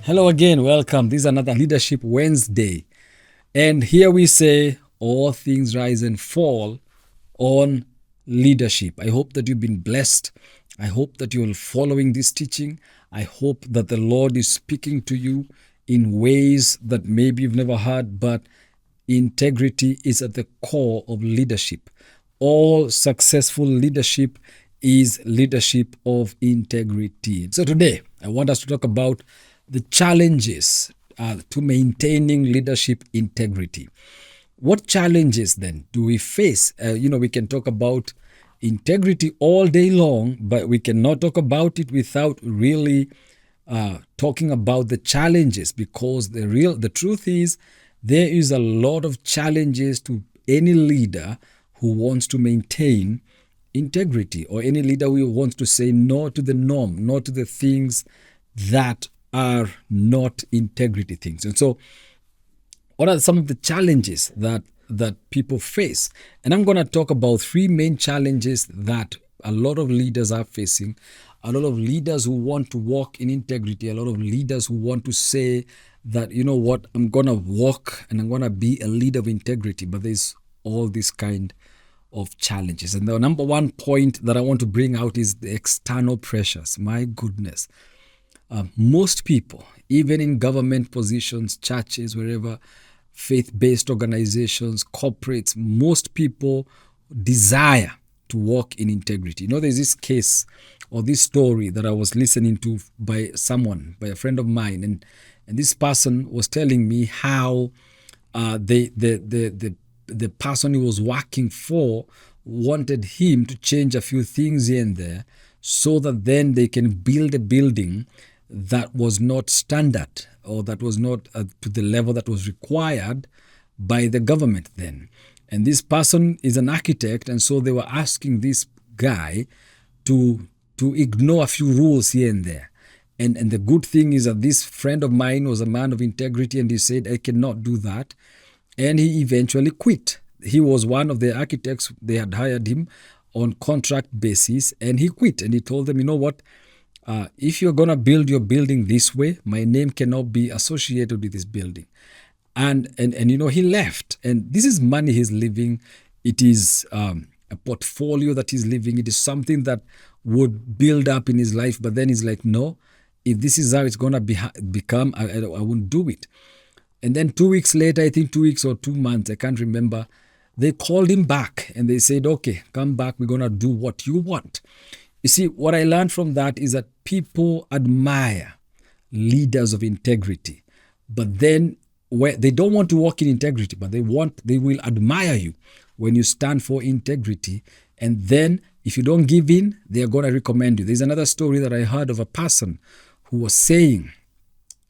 Hello again, welcome. This is another Leadership Wednesday. And here we say, all things rise and fall on leadership. I hope that you've been blessed. I hope that you're following this teaching. I hope that the Lord is speaking to you in ways that maybe you've never heard, but integrity is at the core of leadership. All successful leadership is leadership of integrity. So today, I want us to talk about the challenges to maintaining leadership integrity. What challenges then do we face? We can talk about integrity all day long, but we cannot talk about it without really talking about the challenges, because the truth is there is a lot of challenges to any leader who wants to maintain integrity, or any leader who wants to say no to the norm, no to the things that are not integrity things. And so what are some of the challenges that people face? And I'm going to talk about three main challenges that a lot of leaders are facing. A lot of leaders who want to walk in integrity, a lot of leaders who want to say that, you know what, I'm going to walk and I'm going to be a leader of integrity, but there's all this kind of challenges. And the number one point that I want to bring out is the external pressures. My goodness. Most people, even in government positions, churches, wherever, faith-based organizations, corporates, most people desire to walk in integrity. There's this case or this story that I was listening to by a friend of mine, and this person was telling me how the person he was working for wanted him to change a few things here and there so that then they can build a building that was not standard, or that was not to the level that was required by the government then. And this person is an architect, and so they were asking this guy to ignore a few rules here and there. And the good thing is that this friend of mine was a man of integrity, and he said, I cannot do that. And he eventually quit. He was one of the architects. They had hired him on contract basis, and he quit. And he told them, you know what? If you're going to build your building this way, my name cannot be associated with this building. And he left. And this is money he's living. It is a portfolio that he's living. It is something that would build up in his life. But then he's like, no, if this is how it's going to become, I won't do it. And then 2 weeks later, I think 2 weeks or 2 months, I can't remember, they called him back and they said, okay, come back. We're going to do what you want. You see, what I learned from that is that people admire leaders of integrity, but then they don't want to walk in integrity, but they will admire you when you stand for integrity. And then if you don't give in, they are going to recommend you. There's another story that I heard of a person who was saying,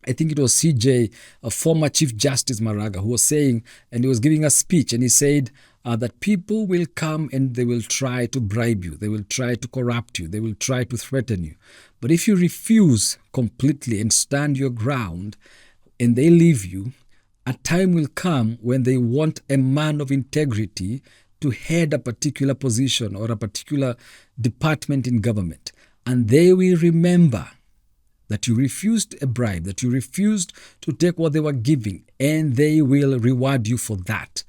I think it was CJ, a former Chief Justice Maraga, who was saying, and he was giving a speech, and he said that people will come and they will try to bribe you. They will try to corrupt you. They will try to threaten you. But if you refuse completely and stand your ground and they leave you, a time will come when they want a man of integrity to head a particular position or a particular department in government. And they will remember that you refused a bribe, that you refused to take what they were giving, and they will reward you for that.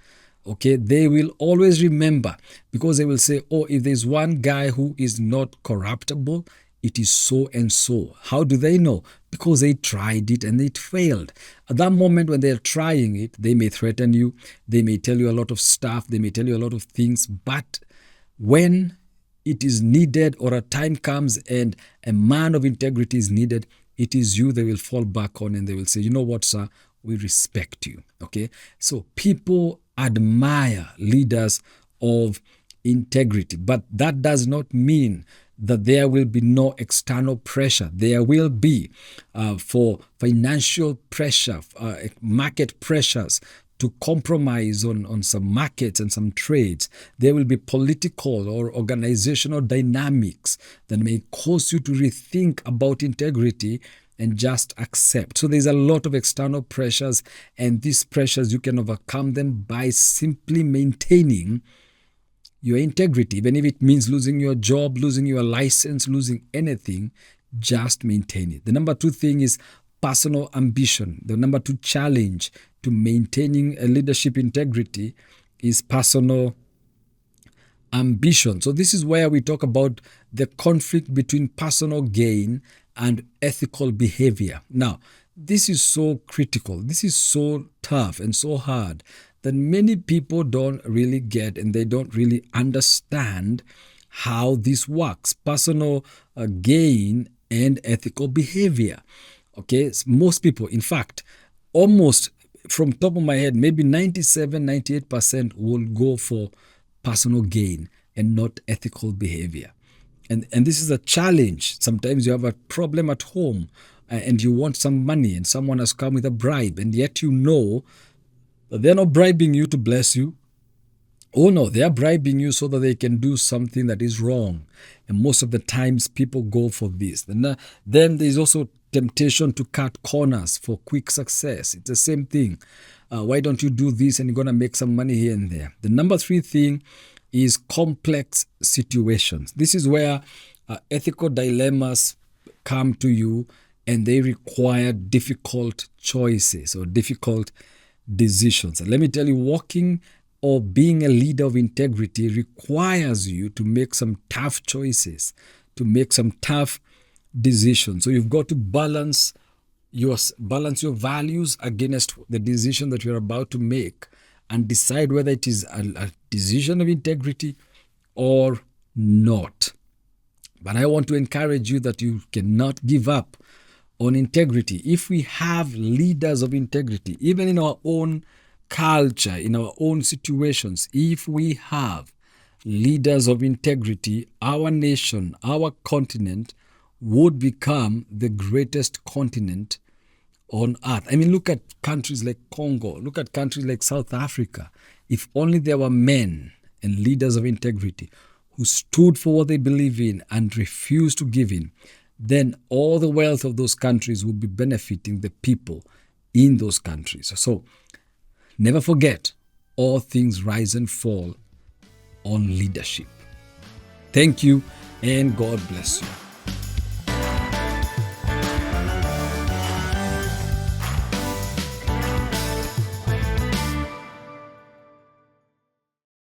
Okay, they will always remember, because they will say, oh, if there's one guy who is not corruptible, it is so and so. How do they know? Because they tried it and it failed. At that moment when they're trying it, they may threaten you, they may tell you a lot of stuff, they may tell you a lot of things, but when it is needed, or a time comes and a man of integrity is needed, it is you they will fall back on, and they will say, you know what, sir, we respect you. Okay, so people admire leaders of integrity, but that does not mean that there will be no external pressure. There will be for financial pressure, market pressures, to compromise on some markets and some trades. There will be political or organizational dynamics that may cause you to rethink about integrity and just accept. So there's a lot of external pressures, and these pressures, you can overcome them by simply maintaining your integrity. Even if it means losing your job, losing your license, losing anything, just maintain it. The number two thing is personal ambition. The number 2 challenge to maintaining a leadership integrity is personal ambition. So this is where we talk about the conflict between personal gain and ethical behavior. Now, this is so critical. This is so tough and so hard that many people don't really get, and they don't really understand how this works. Personal gain and ethical behavior. Okay, most people, in fact, almost from top of my head, maybe 97-98% will go for personal gain and not ethical behavior. And this is a challenge. Sometimes you have a problem at home and you want some money and someone has come with a bribe, and yet you know that they're not bribing you to bless you. Oh no, they are bribing you so that they can do something that is wrong. And most of the times people go for this. Then there's also temptation to cut corners for quick success. It's the same thing. Why don't you do this and you're going to make some money here and there? The number 3 thing is complex situations. This is where ethical dilemmas come to you and they require difficult choices or difficult decisions. And let me tell you, walking or being a leader of integrity requires you to make some tough choices, to make some tough decisions. So you've got to balance your values against the decision that you're about to make and decide whether it is a decision of integrity or not. But I want to encourage you that you cannot give up on integrity. If we have leaders of integrity, even in our own culture, in our own situations, if we have leaders of integrity, our nation, our continent would become the greatest continent on earth. I mean, look at countries like Congo, look at countries like South Africa. If only there were men and leaders of integrity who stood for what they believe in and refused to give in, then all the wealth of those countries would be benefiting the people in those countries. So never forget, all things rise and fall on leadership. Thank you, and God bless you.